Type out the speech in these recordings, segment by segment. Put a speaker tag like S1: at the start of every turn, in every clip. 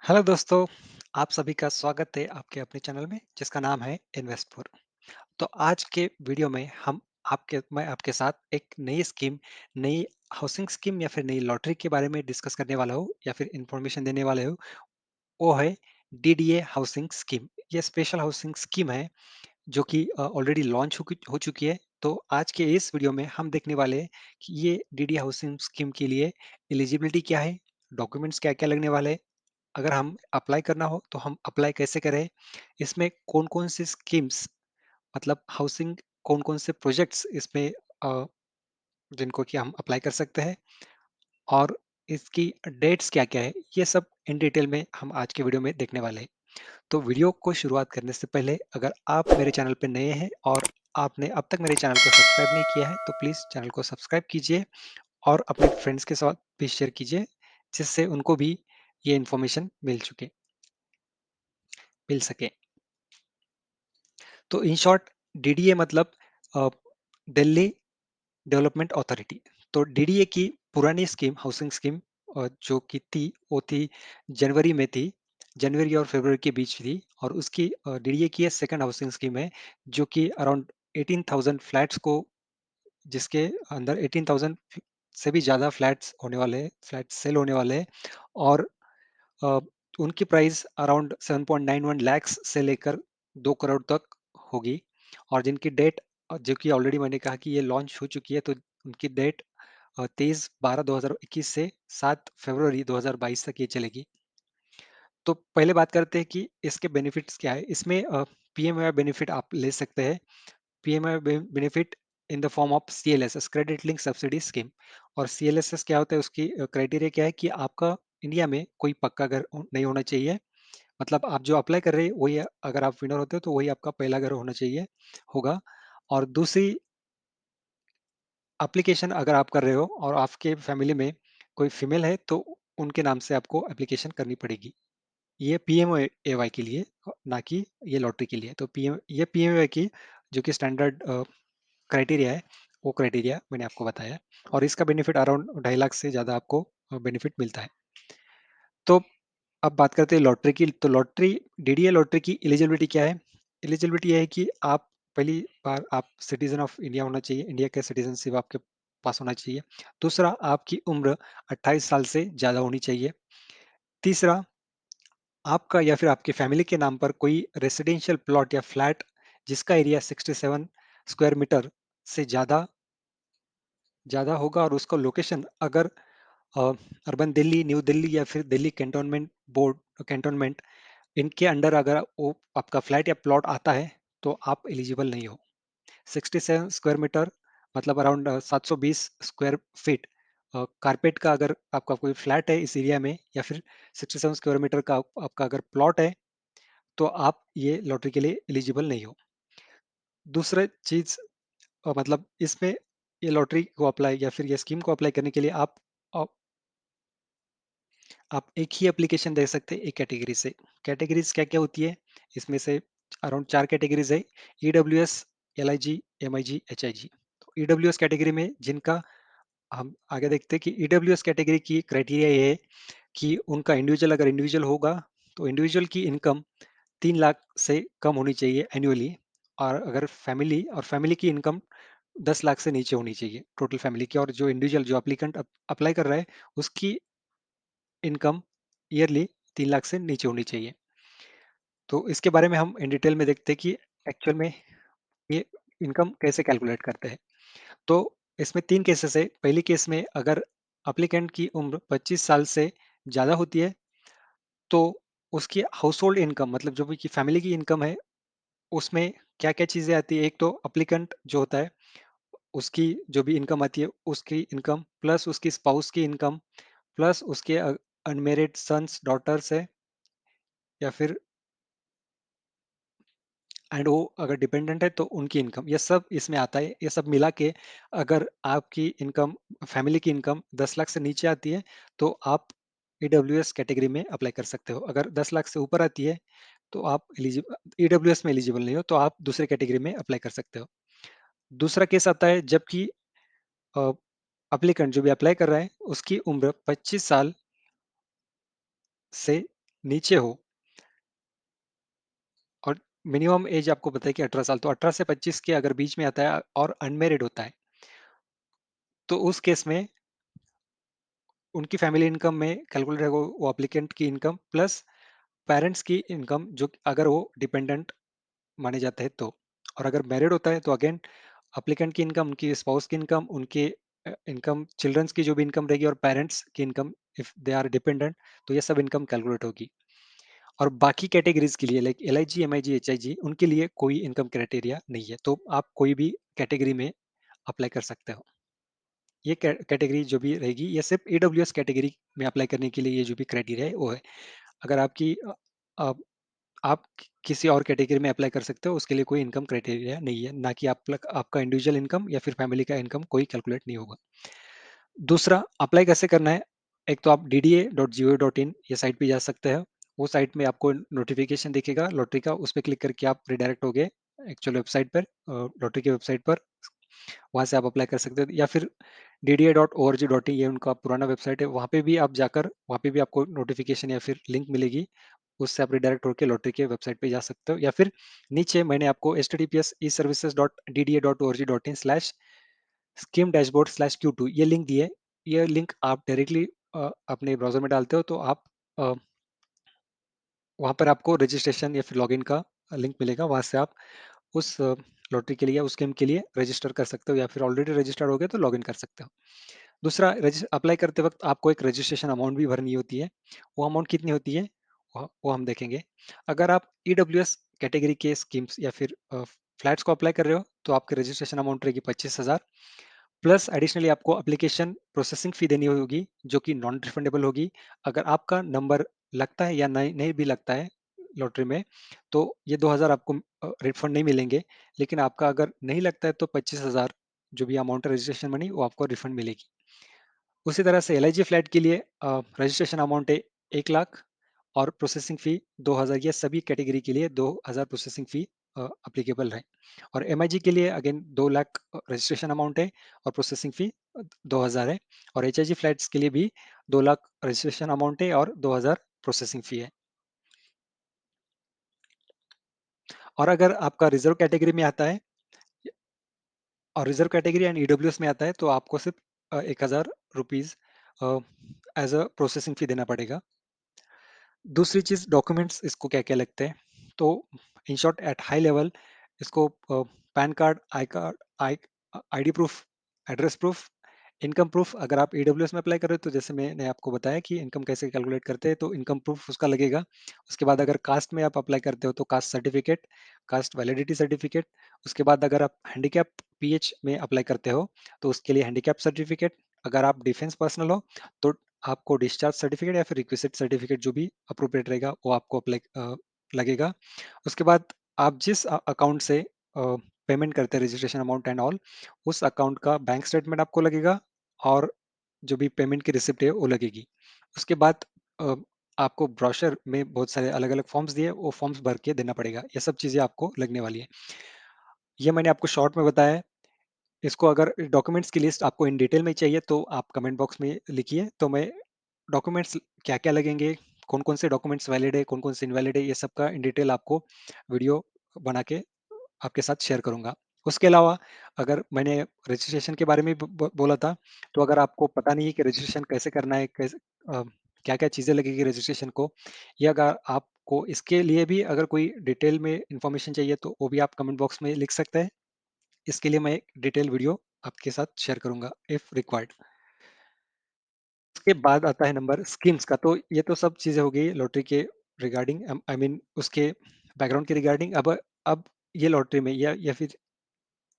S1: Hello दोस्तों, आप सभी का स्वागत है आपके अपने चैनल में जिसका नाम है इन्वेस्टपुर। तो आज के वीडियो में मैं आपके साथ एक नई स्कीम, नई हाउसिंग स्कीम या फिर नई लॉटरी के बारे में डिस्कस करने वाला हूँ या फिर इंफॉर्मेशन देने वाला हूँ। वो है डीडीए हाउसिंग स्कीम। ये स्पेशल हाउसिंग स्कीम है जो कि ऑलरेडी लॉन्च हो चुकी है। तो आज के इस वीडियो में हम देखने वाले हैं कि ये डीडीए हाउसिंग स्कीम के लिए एलिजिबिलिटी क्या है, डॉक्यूमेंट्स क्या-क्या लगने वाले हैं, अगर हम अप्लाई करना हो तो हम अप्लाई कैसे करें? इसमें कौन-कौन सी स्कीम्स मतलब हाउसिंग कौन-कौन से प्रोजेक्ट्स इसमें अ, जिनको कि हम अप्लाई कर सकते हैं और इसकी डेट्स क्या-क्या है? ये सब इन डिटेल में हम आज के वीडियो में देखने वाले हैं। तो वीडियो को शुरुआत करने से पहले अगर आप मेरे चैनल पे नए हैं और आपने अब तक मेरे चैनल को सब्सक्राइब नहीं किया है, तो प्लीज़ चैनल को सब्सक्राइब कीजिए और अपने फ्रेंड्स के साथ भी शेयर कीजिए, जिससे उनको भी ये इन्फॉर्मेशन मिल सके। तो इन शॉर्ट डीडीए मतलब अ, दिल्ली डेवलपमेंट अथॉरिटी। तो डीडीए की पुरानी स्कीम हाउसिंग स्कीम जो कि थी वो थी जनवरी में थी, जनवरी और फरवरी के बीच थी और उसकी डीडीए की सेकंड हाउसिंग स्कीम है जो कि अराउंड 18,000 फ्लैट्स को जिसके अंदर 18,000 से भी ज़्यादा फ्लैट्स होने वाले हैं, फ्लैट्स सेल होने वाले हैं और अ, उनकी प्राइस अराउंड 7.91 लैक्स से लेकर 2 करोड़ तक होगी और जिनकी डेट जो कि ऑलरेडी मैंने कहा कि ये लॉन्च हो चुकी है, तो उनकी डेट 23/12/2021 से 7 फरवरी 2022 तक ये चलेगी। तो पहले बात करते हैं कि इसके बेनिफिट्स क्या है। इसमें पीएमआई बेनिफिट आप ले सकते हैं। PMI benefit in the form of CLSS credit link subsidy scheme. और सीएलएसएस क्या होता है, उसकी क्राइटेरिया क्या है कि आपका इंडिया में कोई पक्का घर नहीं होना चाहिए। मतलब आप जो अप्लाई कर रहे हैं वही, अगर आप विनर होते हो तो वही आपका पहला घर होना चाहिए होगा। और दूसरी एप्लीकेशन अगर आप कर रहे हो और आपके फैमिली में कोई फीमेल है तो उनके नाम से आपको एप्लीकेशन करनी पड़ेगी। ये पीएमएवाई के लिए, ना कि ये लॉटरी के लिए। तो पीएमएवाई की जो कि स्टैंडर्ड क्राइटेरिया है, वो क्राइटेरिया मैंने आपको बताया है और इसका बेनिफिट अराउंड 2.5 लाख से ज़्यादा आपको बेनिफिट मिलता है। तो अब बात करते हैं लॉटरी की। तो डीडीए लॉटरी की एलिजिबिलिटी क्या है? एलिजिबिलिटी ये है कि आप पहली बार आप सिटीजन ऑफ इंडिया होना चाहिए, इंडिया का सिटीजनशिप आपके पास होना चाहिए। दूसरा, आपकी उम्र 28 साल से ज़्यादा होनी चाहिए। तीसरा, आपका या फिर आपकी फैमिली के नाम पर कोई रेसिडेंशियल प्लॉट या फ्लैट जिसका एरिया 67 स्क्वायर मीटर से ज़्यादा ज़्यादा होगा और उसका लोकेशन अगर अर्बन दिल्ली, न्यू दिल्ली या फिर दिल्ली कैंटोनमेंट इनके अंडर अगर वो आपका फ्लैट या प्लॉट आता है तो आप एलिजिबल नहीं हो। 67 स्क्वायर मीटर मतलब अराउंड 720 स्क्वायर फीट कारपेट का अगर आपका कोई फ्लैट है इस एरिया में या फिर 67 स्क्वायर मीटर का आपका अगर प्लॉट है तो आप ये लॉटरी के लिए एलिजिबल नहीं हो। दूसरा चीज मतलब इसमें ये लॉटरी को अप्लाई या फिर ये स्कीम को अप्लाई करने के लिए आप एक ही एप्लीकेशन दे सकते हैं एक कैटेगरी से। कैटेगरीज क्या क्या होती है, इसमें से अराउंड 4 कैटेगरीज है: ईडब्ल्यूएस, एलआईजी, एमआईजी, एचआईजी। तो ईडब्ल्यूएस कैटेगरी में जिनका हम आगे देखते हैं कि ईडब्ल्यूएस कैटेगरी की क्राइटेरिया ये है कि उनका इंडिविजुअल अगर इंडिविजुअल होगा तो इंडिविजुअल की इनकम 3 लाख से कम होनी चाहिए एनुअली। और अगर फैमिली की इनकम 10 लाख से नीचे होनी चाहिए टोटल फैमिली की। और जो इंडिविजुअल जो एप्लीकेंट अप्लाई कर रहा है उसकी इनकम ईयरली 3 लाख से नीचे होनी चाहिए। तो इसके बारे में हम इन डिटेल में देखते हैं कि एक्चुअल में ये इनकम कैसे कैलकुलेट करते हैं। तो इसमें 3 केसेस है। पहली केस में अगर एप्लीकेंट की उम्र 25 साल से ज़्यादा होती है तो उसकी हाउस होल्ड इनकम मतलब जो भी की फैमिली की इनकम है उसमें क्या-क्या चीज़ें आती है। एक तो एप्लीकेंट जो होता है उसकी जो भी इनकम आती है उसकी इनकम प्लस उसकी स्पाउस की इनकम प्लस उसके अनमेरिड सन्स डॉटर्स है या फिर एंड वो अगर डिपेंडेंट है तो उनकी इनकम, ये सब इसमें आता है। ये सब मिला के अगर आपकी इनकम फैमिली की इनकम 10 लाख से नीचे आती है तो आप ईडब्ल्यूएस कैटेगरी में अप्लाई कर सकते हो। अगर 10 लाख से ऊपर आती है तो आप एलिजिबल ईडब्ल्यूएस में एलिजिबल नहीं हो, तो आप दूसरे कैटेगरी में अप्लाई कर सकते हो। दूसरा केस आता है जबकि अप्लीकेंट जो भी अप्लाई कर रहा है उसकी उम्र 25 साल से नीचे हो और मिनिमम एज आपको बताया कि 18 साल, तो 18 से 25 के अगर बीच में आता है और अनमैरिड होता है, तो उस केस में उनकी फैमिली इनकम में कैलकुलेट होगा वो एप्लीकेंट की इनकम प्लस पेरेंट्स की इनकम, जो अगर वो डिपेंडेंट माने जाते हैं तो। और अगर मैरिड होता है तो अगेन एप्लीकेंट की इनकम, उनकी स्पाउस की इनकम, उनके इनकम, चिल्ड्रंस की जो भी इनकम रहेगी और पेरेंट्स की income if they are dependent, तो ये सब इनकम कैलकुलेट होगी। और बाकी कैटेगरीज के लिए लाइक LIG, MIG, HIG, उनके लिए कोई इनकम क्राइटेरिया नहीं है, तो आप कोई भी कैटेगरी में अप्लाई कर सकते हो। ये कैटेगरी जो भी रहेगी ये सिर्फ AWS कैटेगरी में अप्लाई करने के लिए ये जो भी क्राइटेरिया है वो है। अगर आपकी आप किसी और कैटेगरी में अप्लाई कर सकते हो, उसके लिए कोई इनकम क्राइटेरिया नहीं है, ना कि आपका इंडिविजुअल इनकम या फिर फैमिली का इनकम कोई कैलकुलेट नहीं होगा। दूसरा, अप्लाई कैसे करना है? एक तो आप dda.gov.in ये साइट पे जा सकते हैं। वो साइट में आपको नोटिफिकेशन दिखेगा लॉटरी का, उस पे क्लिक करके आप रिडायरेक्ट हो गए एक्चुअल वेबसाइट पर, लॉटरी की वेबसाइट पर। वहाँ से आप अप्लाई कर सकते हो, या फिर dda.org.in ये उनका पुराना वेबसाइट है, वहाँ पे भी आप जाकर वहाँ पे भी आपको नोटिफिकेशन या फिर लिंक मिलेगी, उससे आप रिडायरेक्ट होकर लॉटरी के वेबसाइट पे जा सकते हो। या फिर नीचे मैंने आपको https://dda.org.in/scheme-dashboard/q2 ये लिंक दिए। ये लिंक आप डायरेक्टली अपने ब्राउजर में डालते हो तो आप वहाँ पर आपको रजिस्ट्रेशन या फिर लॉगिन का लिंक मिलेगा, वहाँ से आप उस लॉटरी के लिए, उस गेम के लिए रजिस्टर कर सकते हो, या फिर ऑलरेडी रजिस्टर्ड हो गए तो लॉगिन कर सकते हो। दूसरा, अप्लाई करते वक्त आपको एक रजिस्ट्रेशन अमाउंट भी भरनी होती है। वो अमाउंट कितनी होती है वो हम देखेंगे। अगर आप EWS कैटेगरी के स्कीम्स या फिर फ्लैट्स को अप्लाई कर रहे हो तो आपकी रजिस्ट्रेशन अमाउंट रहेगी 25,000, प्लस एडिशनली आपको एप्लीकेशन प्रोसेसिंग फी देनी होगी जो कि नॉन रिफंडेबल होगी। अगर आपका नंबर लगता है या नहीं नहीं भी लगता है लॉटरी में, तो ये 2,000 आपको रिफंड नहीं मिलेंगे। लेकिन आपका अगर नहीं लगता है तो 25,000 जो भी अमाउंट है रजिस्ट्रेशन मनी वो आपको रिफंड मिलेगी। उसी तरह से LIG फ्लैट के लिए रजिस्ट्रेशन अमाउंट है 1 लाख और प्रोसेसिंग फी 2,000, ये सभी कैटेगरी के लिए 2,000 प्रोसेसिंग फी अप्लीकेबल है। और MIG के लिए अगेन 2 लाख रजिस्ट्रेशन अमाउंट है और प्रोसेसिंग फी 2,000 है। और HIG फ्लैट्स के लिए भी 2 लाख रजिस्ट्रेशन अमाउंट है और 2,000 प्रोसेसिंग फी है। और अगर आपका रिजर्व कैटेगरी में आता है और रिजर्व कैटेगरी एंड EWS में आता है तो आपको सिर्फ 1,000 rupees as a processing fee देना पड़ेगा। दूसरी चीज, डॉक्यूमेंट्स इसको क्या क्या लगते हैं, तो in short at high level इसको PAN card, I D proof, address proof, income proof. अगर आप EWS में अप्लाई कर रहे हो तो जैसे मैंने आपको बताया कि इनकम कैसे कैलकुलेट करते हैं, तो इनकम प्रूफ उसका लगेगा। उसके बाद अगर कास्ट में आप अप्लाई करते हो तो caste certificate, cast validity certificate. उसके बाद अगर आप हैंडीकैप PH में अप्लाई करते हो तो उसके लिए हैंडीकैप सर्टिफिकेट। अगर आप डिफेंस पर्सनल हो तो आपको डिस्चार्ज सर्टिफिकेट या फिर रिक्विजिट सर्टिफिकेट जो भी अप्रोप्रिएट रहेगा वो आपको अप्लाई लगेगा। उसके बाद आप जिस अकाउंट से पेमेंट करते हैं रजिस्ट्रेशन अमाउंट एंड ऑल, उस अकाउंट का बैंक स्टेटमेंट आपको लगेगा और जो भी पेमेंट की रिसिप्ट है वो लगेगी। उसके बाद अ, आपको ब्रोशर में बहुत सारे अलग अलग फॉर्म्स दिए, वो फॉर्म्स भर के देना पड़ेगा। ये सब चीज़ें आपको लगने वाली है। ये मैंने आपको शॉर्ट में बताया है। इसको अगर डॉक्यूमेंट्स की लिस्ट आपको इन डिटेल में चाहिए तो आप कमेंट बॉक्स में लिखिए, तो मैं डॉक्यूमेंट्स क्या-क्या लगेंगे, कौन-कौन से डॉक्यूमेंट्स वैलिड है, कौन-कौन से इनवैलिड है, ये सब का इन डिटेल आपको वीडियो बना के आपके साथ शेयर करूँगा। उसके अलावा अगर मैंने रजिस्ट्रेशन के बारे में बोला था, तो अगर आपको पता नहीं है कि रजिस्ट्रेशन कैसे करना है, क्या-क्या चीज़ें लगेगी रजिस्ट्रेशन को, या अगर आपको इसके लिए भी अगर कोई डिटेल में इन्फॉर्मेशन चाहिए तो वो भी आप कमेंट बॉक्स में लिख सकते हैं। इसके लिए मैं एक डिटेल वीडियो आपके साथ शेयर करूँगा इफ रिक्वायर्ड। उसके बाद आता है नंबर स्कीम्स का, तो ये तो सब चीज़ें हो गई लॉटरी के रिगार्डिंग, आई मीन उसके बैकग्राउंड के रिगार्डिंग। अब ये लॉटरी में या फिर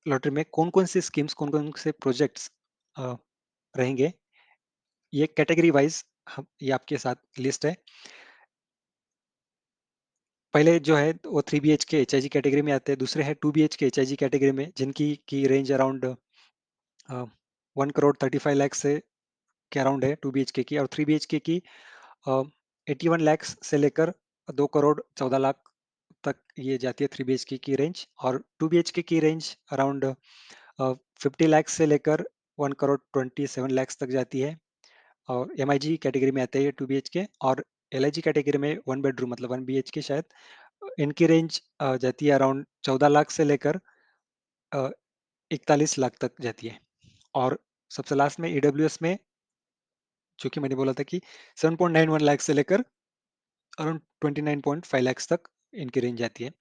S1: लॉटरी में कौन-कौन सी स्कीम्स, कौन-कौन से प्रोजेक्ट्स अ, रहेंगे, ये कैटेगरी वाइज़ हम ये आपके साथ लिस्ट है। पहले जो है वो 3 BHK HIG कैटेगरी में आते हैं, दूसरे हैं 2 BHK HIG कैटेगरी में जिनकी की रेंज अराउंड 1 करोड़ 35 लाख से के अराउंड है 2 BHK की, और 3 BHK की 81 लैक्स से लेकर 2 करोड़ 14 लाख तक ये जाती है 3 BHK की रेंज। और 2 BHK की रेंज अराउंड 50 लैक्स से लेकर 1 करोड़ 27 लैक्स तक जाती है। और MIG कैटेगरी में आते हैं 2 BHK। और एलआईजी कैटेगरी में 1 बेडरूम मतलब 1 बीएचके शायद इनकी रेंज जाती है अराउंड 14 लाख से लेकर 41 लाख तक जाती है। और सबसे लास्ट में ईडब्ल्यूएस में जो कि मैंने बोला था कि 7.91 लाख से लेकर अराउंड 29.5 लाख तक इनकी रेंज जाती है।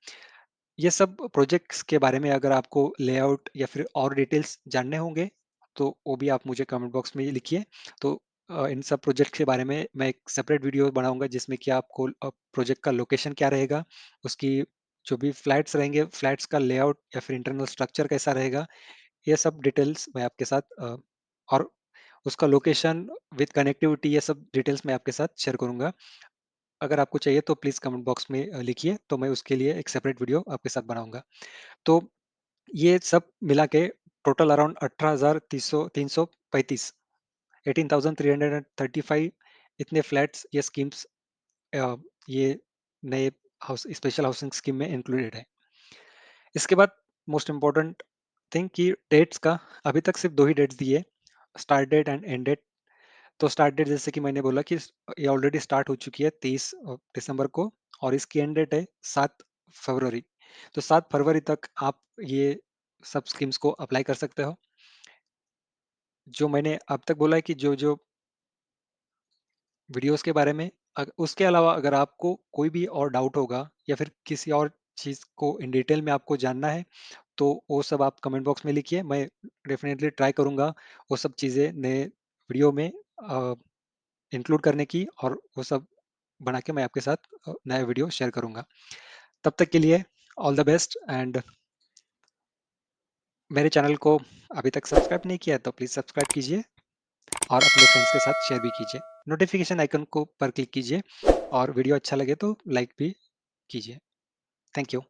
S1: ये सब प्रोजेक्ट्स के बारे में अगर आपको लेआउट या फिर और डिटेल्स जानने होंगे, तो वो भी आप मुझे कमेंट बॉक्स में लिखिए। तो इन सब प्रोजेक्ट के बारे में मैं एक सेपरेट वीडियो बनाऊँगा जिसमें कि आपको प्रोजेक्ट का लोकेशन क्या रहेगा, उसकी जो भी फ्लैट्स रहेंगे, फ्लैट्स का लेआउट या फिर इंटरनल स्ट्रक्चर कैसा रहेगा, ये सब डिटेल्स मैं आपके साथ और उसका लोकेशन विद कनेक्टिविटी ये सब डिटेल्स मैं आपके साथ शेयर करूँगा। अगर आपको चाहिए तो प्लीज़ कमेंट बॉक्स में लिखिए, तो मैं उसके लिए एक सेपरेट वीडियो आपके साथ बनाऊँगा। तो ये सब मिला के टोटल अराउंड 18,335 18,335 इतने फ्लैट्स या स्कीम्स अ, ये नए हाउस स्पेशल हाउसिंग स्कीम में इंक्लूडेड है। इसके बाद मोस्ट इम्पोर्टेंट थिंग कि डेट्स का अभी तक सिर्फ 2 ही डेट्स दिए, start date and end date. तो स्टार्ट डेट जैसे कि मैंने बोला कि ये ऑलरेडी स्टार्ट हो चुकी है 30 दिसंबर को और इसकी एंड डेट है 7 फरवरी। तो 7 फरवरी तक आप ये सब स्कीम्स को अप्लाई कर सकते हो। जो मैंने अब तक बोला है कि जो वीडियोस के बारे में उसके अलावा अगर आपको कोई भी और डाउट होगा या फिर किसी और चीज़ को इन डिटेल में आपको जानना है, तो वो सब आप कमेंट बॉक्स में लिखिए। मैं डेफ़िनेटली ट्राई करूँगा वो सब चीज़ें नए वीडियो में इंक्लूड करने की और वो सब बना के मैं आपके साथ नया वीडियो शेयर करूँगा। तब तक के लिए ऑल द बेस्ट एंड मेरे चैनल को अभी तक सब्सक्राइब नहीं किया है तो प्लीज़ सब्सक्राइब कीजिए और अपने फ्रेंड्स के साथ शेयर भी कीजिए। नोटिफ़िकेशन आइकन को पर क्लिक कीजिए और वीडियो अच्छा लगे तो लाइक भी कीजिए। Thank you.